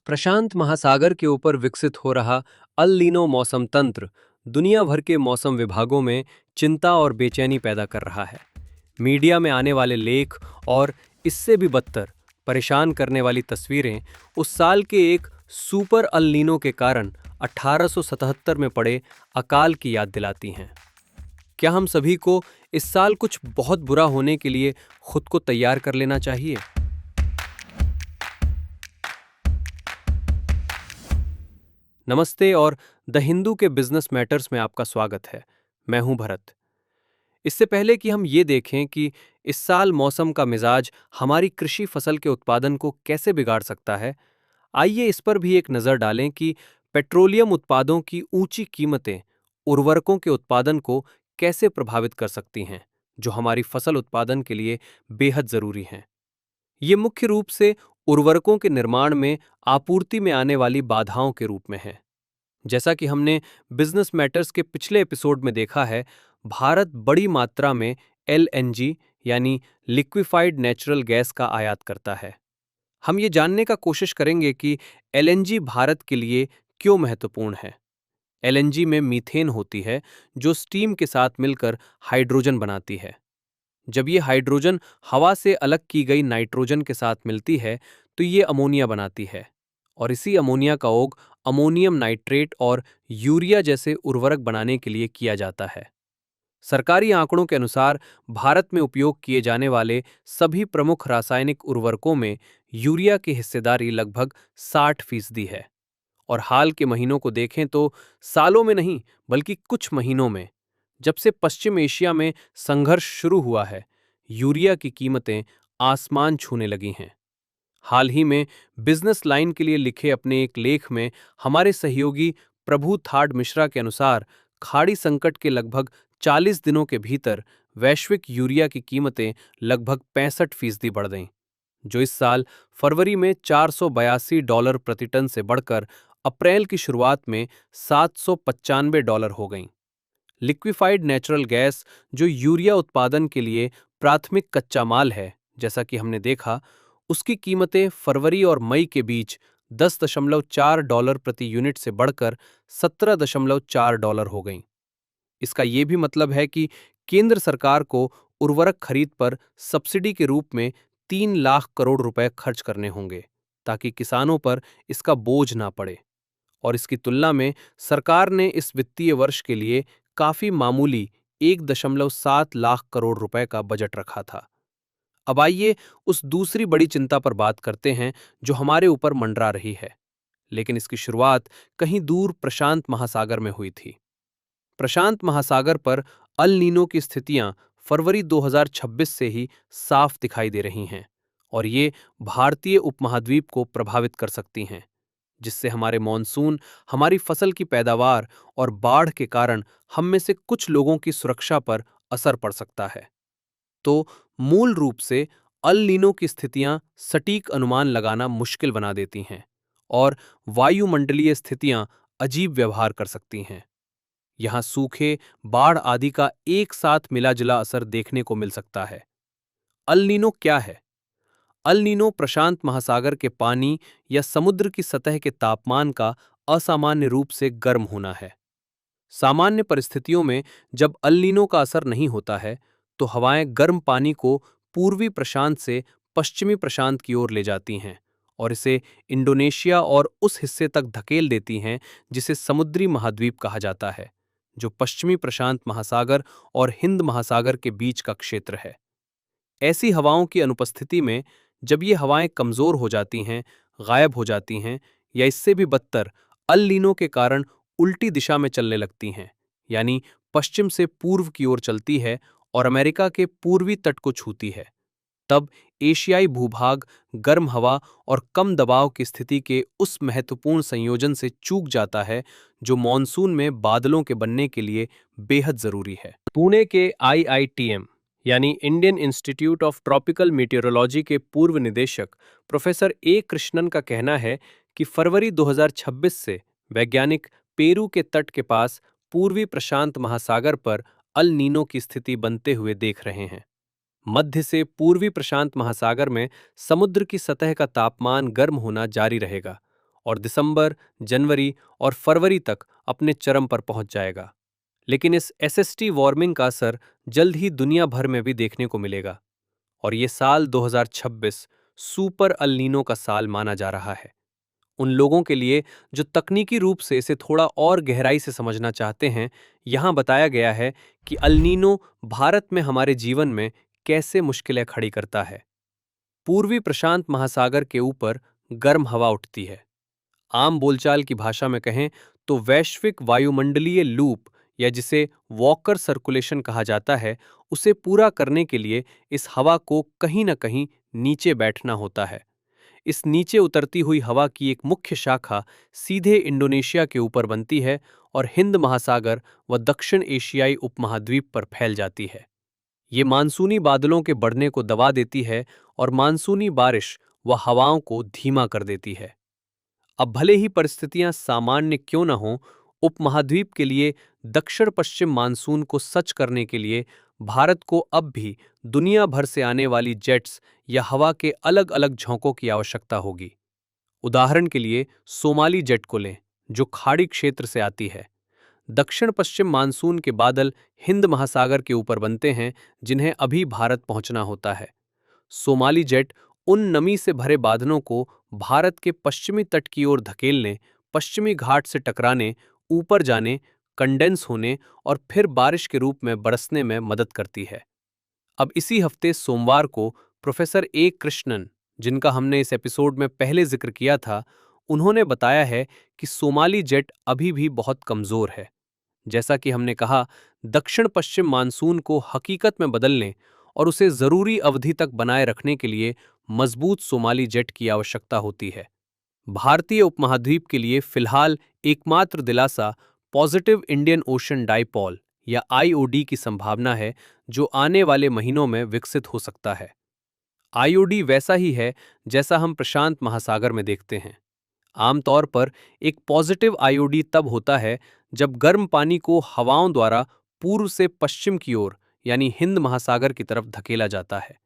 प्रशांत महासागर के ऊपर विकसित हो रहा अल नीनो मौसम तंत्र दुनिया भर के मौसम विभागों में चिंता और बेचैनी पैदा कर रहा है। मीडिया में आने वाले लेख और इससे भी बदतर परेशान करने वाली तस्वीरें उस साल के एक सुपर अल नीनो के कारण 1877 में पड़े अकाल की याद दिलाती हैं। क्या हम सभी को इस साल कुछ बहुत बुरा होने के लिए खुद को तैयार कर लेना चाहिए? नमस्ते और द हिंदू के बिजनेस मैटर्स में आपका स्वागत है। मैं हूं भरत। इससे पहले कि हम ये देखें कि इस साल मौसम का मिजाज हमारी कृषि फसल के उत्पादन को कैसे बिगाड़ सकता है, आइए इस पर भी एक नज़र डालें कि पेट्रोलियम उत्पादों की ऊंची कीमतें उर्वरकों के उत्पादन को कैसे प्रभावित कर सकती हैं, जो हमारी फसल उत्पादन के लिए बेहद ज़रूरी हैं। ये मुख्य रूप से उर्वरकों के निर्माण में आपूर्ति में आने वाली बाधाओं के रूप में है। जैसा कि हमने बिजनेस मैटर्स के पिछले एपिसोड में देखा है, भारत बड़ी मात्रा में एलएनजी यानी लिक्विफाइड नेचुरल गैस का आयात करता है। हम ये जानने का कोशिश करेंगे कि एलएनजी भारत के लिए क्यों महत्वपूर्ण है। एलएनजी में मीथेन होती है, जो स्टीम के साथ मिलकर हाइड्रोजन बनाती है। जब ये हाइड्रोजन हवा से अलग की गई नाइट्रोजन के साथ मिलती है तो ये अमोनिया बनाती है, और इसी अमोनिया का उपयोग अमोनियम नाइट्रेट और यूरिया जैसे उर्वरक बनाने के लिए किया जाता है। सरकारी आंकड़ों के अनुसार भारत में उपयोग किए जाने वाले सभी प्रमुख रासायनिक उर्वरकों में यूरिया की हिस्सेदारी लगभग 60% है। और हाल के महीनों को देखें तो सालों में नहीं बल्कि कुछ महीनों में, जब से पश्चिम एशिया में संघर्ष शुरू हुआ है, यूरिया की कीमतें आसमान छूने लगी हैं। हाल ही में बिजनेस लाइन के लिए लिखे अपने एक लेख में हमारे सहयोगी प्रभु थाड मिश्रा के अनुसार खाड़ी संकट के लगभग 40 दिनों के भीतर वैश्विक यूरिया की कीमतें लगभग 65% बढ़ गईं, जो इस साल फरवरी में $482 प्रति टन से बढ़कर अप्रैल की शुरुआत में $795 हो गईं। लिक्विफाइड नेचुरल गैस, जो यूरिया उत्पादन के लिए प्राथमिक कच्चा माल है, जैसा कि हमने देखा, उसकी कीमतें फरवरी और मई के बीच $10.4 प्रति यूनिट से बढ़कर $17.4 हो गईं। इसका ये भी मतलब है कि केंद्र सरकार को उर्वरक खरीद पर सब्सिडी के रूप में 3 लाख करोड़ रुपए खर्च करने होंगे, ताकि किसानों पर इसका बोझ ना पड़े। और इसकी तुलना में सरकार ने इस वित्तीय वर्ष के लिए काफी मामूली 1.7 लाख करोड़ रुपए का बजट रखा था। अब आइए उस दूसरी बड़ी चिंता पर बात करते हैं जो हमारे ऊपर मंडरा रही है, लेकिन इसकी शुरुआत कहीं दूर प्रशांत महासागर में हुई थी। प्रशांत महासागर पर अल नीनो की स्थितियां फरवरी 2026 से ही साफ दिखाई दे रही हैं, और ये भारतीय उपमहाद्वीप को प्रभावित कर सकती हैं, जिससे हमारे मॉनसून, हमारी फसल की पैदावार और बाढ़ के कारण हम में से कुछ लोगों की सुरक्षा पर असर पड़ सकता है। तो मूल रूप से अल नीनो की स्थितियां सटीक अनुमान लगाना मुश्किल बना देती हैं, और वायुमंडलीय स्थितियां अजीब व्यवहार कर सकती हैं। यहां सूखे, बाढ़ आदि का एक साथ मिला-जुला असर देखने को मिल सकता है। अल नीनो क्या है? अल नीनो प्रशांत महासागर के पानी या समुद्र की सतह के तापमान का असामान्य रूप से गर्म होना है। सामान्य परिस्थितियों में जब अल नीनो का असर नहीं होता है, तो हवाएं गर्म पानी को पूर्वी प्रशांत से पश्चिमी प्रशांत की ओर ले जाती हैं और इसे इंडोनेशिया और उस हिस्से तक धकेल देती हैं जिसे समुद्री महाद्वीप कहा जाता है, जो पश्चिमी प्रशांत महासागर और हिंद महासागर के बीच का क्षेत्र है। ऐसी हवाओं की अनुपस्थिति में जब ये हवाएं कमजोर हो जाती हैं, गायब हो जाती हैं, या इससे भी बदतर अल नीनो के कारण उल्टी दिशा में चलने लगती हैं, यानी पश्चिम से पूर्व की ओर चलती है और अमेरिका के पूर्वी तट को छूती है, तब एशियाई भूभाग गर्म हवा और कम दबाव की स्थिति के उस महत्वपूर्ण संयोजन से चूक जाता है जो मॉनसून में बादलों के बनने के लिए बेहद जरूरी है। पुणे के आईआईटीएम यानी Indian institute of tropical meteorology के पूर्व निदेशक प्रोफेसर ए कृष्णन का कहना है कि फरवरी 2026 से वैज्ञानिक पेरू के तट के पास पूर्वी प्रशांत महासागर पर अल नीनो की स्थिति बनते हुए देख रहे हैं। मध्य से पूर्वी प्रशांत महासागर में समुद्र की सतह का तापमान गर्म होना जारी रहेगा और दिसंबर, जनवरी और फरवरी तक अपने चरम पर पहुंच जाएगा। लेकिन इस एसएसटी वार्मिंग का असर जल्द ही दुनिया भर में भी देखने को मिलेगा और ये साल 2026 सुपर अल नीनो का साल माना जा रहा है। उन लोगों के लिए जो तकनीकी रूप से इसे थोड़ा और गहराई से समझना चाहते हैं, यहाँ बताया गया है कि अल नीनो भारत में हमारे जीवन में कैसे मुश्किलें खड़ी करता है। पूर्वी प्रशांत महासागर के ऊपर गर्म हवा उठती है। आम बोलचाल की भाषा में कहें तो वैश्विक वायुमंडलीय लूप या जिसे वॉकर सर्कुलेशन कहा जाता है, उसे पूरा करने के लिए इस हवा को कहीं न कहीं नीचे बैठना होता है। इस नीचे उतरती हुई हवा की एक मुख्य शाखा सीधे इंडोनेशिया के ऊपर बनती है और हिंद महासागर व दक्षिण एशियाई उपमहाद्वीप पर फैल जाती है। ये मानसूनी बादलों के बढ़ने को दबा देती है और मानसूनी बारिश व हवाओं को धीमा कर देती है। अब भले ही परिस्थितियां सामान्य क्यों न हों, उपमहाद्वीप के लिए दक्षिण पश्चिम मानसून को सच करने के लिए भारत को अब भी दुनिया भर से आने वाली जेट्स या हवा के अलग अलग झोंकों की आवश्यकता होगी। उदाहरण के लिए सोमाली जेट को लें, जो खाड़ी क्षेत्र से आती है। दक्षिण पश्चिम मानसून के बादल हिंद महासागर के ऊपर बनते हैं, जिन्हें अभी भारत पहुंचना होता है। सोमाली जेट उन नमी से भरे बादलों को भारत के पश्चिमी तट की ओर धकेलने, पश्चिमी घाट से टकराने, ऊपर जाने, कंडेंस होने और फिर बारिश के रूप में बरसने में मदद करती है। अब इसी हफ्ते सोमवार को प्रोफेसर ए कृष्णन, जिनका हमने इस एपिसोड में पहले जिक्र किया था, उन्होंने बताया है कि सोमाली जेट अभी भी बहुत कमजोर है। जैसा कि हमने कहा, दक्षिण पश्चिम मानसून को हकीकत में बदलने और उसे जरूरी अवधि तक बनाए रखने के लिए मजबूत सोमाली जेट की आवश्यकता होती है। भारतीय उपमहाद्वीप के लिए फिलहाल एकमात्र दिलासा पॉजिटिव इंडियन ओशन डाइपोल या आईओडी की संभावना है, जो आने वाले महीनों में विकसित हो सकता है। आईओडी वैसा ही है जैसा हम प्रशांत महासागर में देखते हैं। आमतौर पर एक पॉजिटिव आईओडी तब होता है जब गर्म पानी को हवाओं द्वारा पूर्व से पश्चिम की ओर यानी हिंद महासागर की तरफ धकेला जाता है।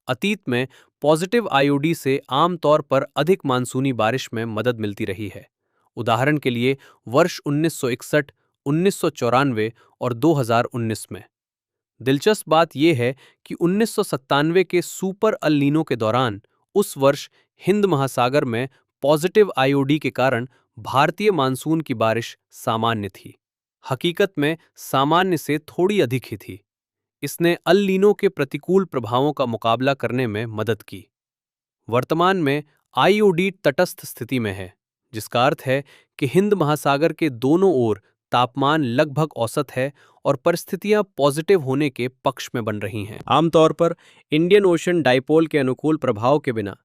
अतीत में पॉजिटिव आईओडी से आमतौर पर अधिक मानसूनी बारिश में मदद मिलती रही है। उदाहरण के लिए वर्ष 1961, 1994 और 2019 में। दिलचस्प बात यह है कि 1997 के सुपर अल नीनो के दौरान उस वर्ष हिंद महासागर में पॉजिटिव आईओडी के कारण भारतीय मानसून की बारिश सामान्य थी। हकीकत में सामान्य से थोड़ी अधिक ही थी। इसने अल नीनो के प्रतिकूल प्रभावों का मुकाबला करने में मदद की। वर्तमान में आईओडी तटस्थ स्थिति में है, जिसका अर्थ है कि हिंद महासागर के दोनों ओर तापमान लगभग औसत है और परिस्थितियां पॉजिटिव होने के पक्ष में बन रही हैं। आमतौर पर इंडियन ओशन डाइपोल के अनुकूल प्रभाव के बिना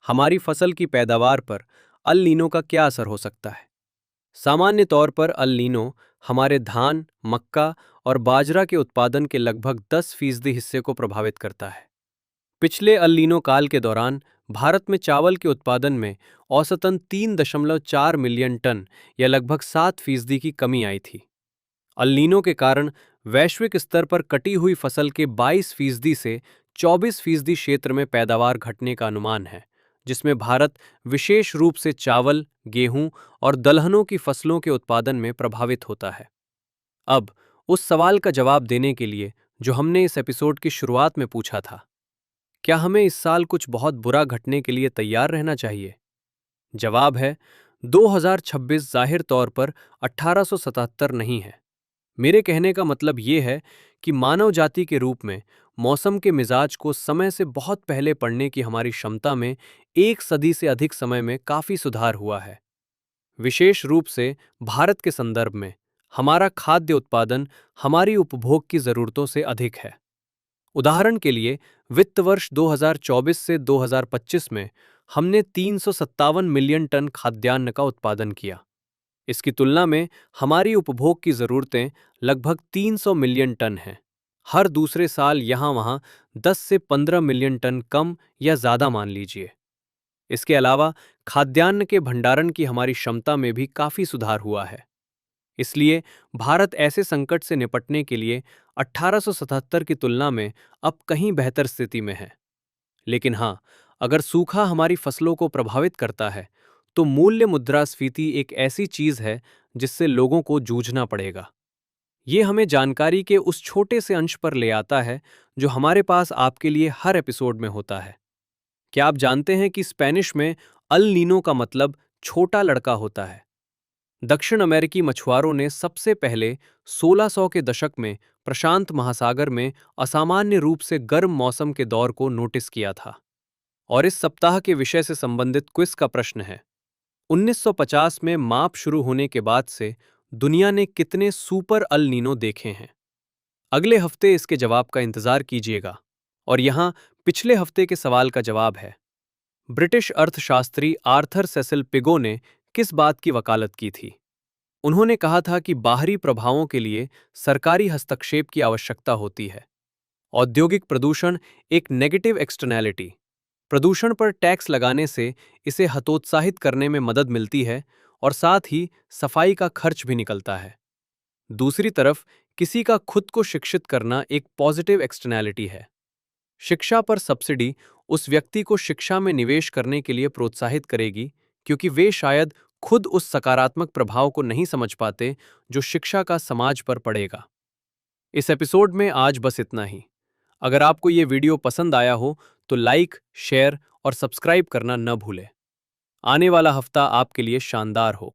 हमारी फसल की पैदावार पर अल नीनो का क्या असर हो सकता है? सामान्य तौर पर अल नीनो हमारे धान, मक्का और बाजरा के उत्पादन के लगभग 10% हिस्से को प्रभावित करता है। पिछले अल नीनो काल के दौरान भारत में चावल के उत्पादन में औसतन 3.4 मिलियन टन या लगभग 7% की कमी आई थी। अल नीनो के कारण वैश्विक स्तर पर कटी हुई फसल के 22% से 24% क्षेत्र में पैदावार घटने का अनुमान है, जिसमें भारत विशेष रूप से चावल, गेहूं और दलहनों की फसलों के उत्पादन में प्रभावित होता है। अब उस सवाल का जवाब देने के लिए जो हमने इस एपिसोड की शुरुआत में पूछा था, क्या हमें इस साल कुछ बहुत बुरा घटने के लिए तैयार रहना चाहिए? जवाब है 2026 जाहिर तौर पर 1877 नहीं है। मेरे कहने का मतलब ये है कि मानव जाति के रूप में मौसम के मिजाज को समय से बहुत पहले पढ़ने की हमारी क्षमता में 1 सदी से अधिक समय में काफी सुधार हुआ है। विशेष रूप से भारत के संदर्भ में हमारा खाद्य उत्पादन हमारी उपभोग की जरूरतों से अधिक है। उदाहरण के लिए वित्त वर्ष 2024 से 2025 में हमने 357 मिलियन टन खाद्यान्न का उत्पादन किया। इसकी तुलना में हमारी उपभोग की जरूरतें लगभग 300 मिलियन टन हैं। हर दूसरे साल यहाँ-वहाँ 10 से 15 मिलियन टन कम या ज्यादा मान लीजिए। इसके अलावा खाद्यान्न के भंडारण की हमारी क्षमता में भी काफी सुधार हुआ है। इसलिए भारत ऐसे संकट से निपटने के लिए 1877 की तुलना में अब कहीं बेहतर स्थिति में है। लेकिन हाँ, अगर सूखा हमारी फसलों को प्रभावित करता है, तो मूल्य मुद्रास्फीति एक ऐसी चीज है जिससे लोगों को जूझना पड़ेगा। ये हमें जानकारी के उस छोटे से अंश पर ले आता है जो हमारे पास आपके लिए हर एपिसोड में होता है। क्या आप जानते हैं कि स्पेनिश में अल नीनो का मतलब छोटा लड़का होता है? दक्षिण अमेरिकी मछुआरों ने सबसे पहले 1600 के दशक में प्रशांत महासागर में असामान्य रूप से गर्म मौसम के दौर को नोटिस किया था। और इस सप्ताह के विषय से संबंधित क्विज का प्रश्न है, 1950 में माप शुरू होने के बाद से दुनिया ने कितने सुपर अल नीनो देखे हैं? अगले हफ्ते इसके जवाब का इंतजार कीजिएगा। और यहाँ पिछले हफ्ते के सवाल का जवाब है, ब्रिटिश अर्थशास्त्री आर्थर सेसिल पिगो ने किस बात की वकालत की थी? उन्होंने कहा था कि बाहरी प्रभावों के लिए सरकारी हस्तक्षेप की आवश्यकता होती है। औद्योगिक प्रदूषण एक नेगेटिव एक्सटर्नैलिटी। प्रदूषण पर टैक्स लगाने से इसे हतोत्साहित करने में मदद मिलती है और साथ ही सफाई का खर्च भी निकलता है। दूसरी तरफ किसी का खुद को शिक्षित करना एक पॉजिटिव एक्सटर्नैलिटी है। शिक्षा पर सब्सिडी उस व्यक्ति को शिक्षा में निवेश करने के लिए प्रोत्साहित करेगी, क्योंकि वे शायद खुद उस सकारात्मक प्रभाव को नहीं समझ पाते जो शिक्षा का समाज पर पड़ेगा। इस एपिसोड में आज बस इतना ही। अगर आपको ये वीडियो पसंद आया हो तो लाइक, शेयर और सब्सक्राइब करना न भूलें। आने वाला हफ्ता आपके लिए शानदार हो।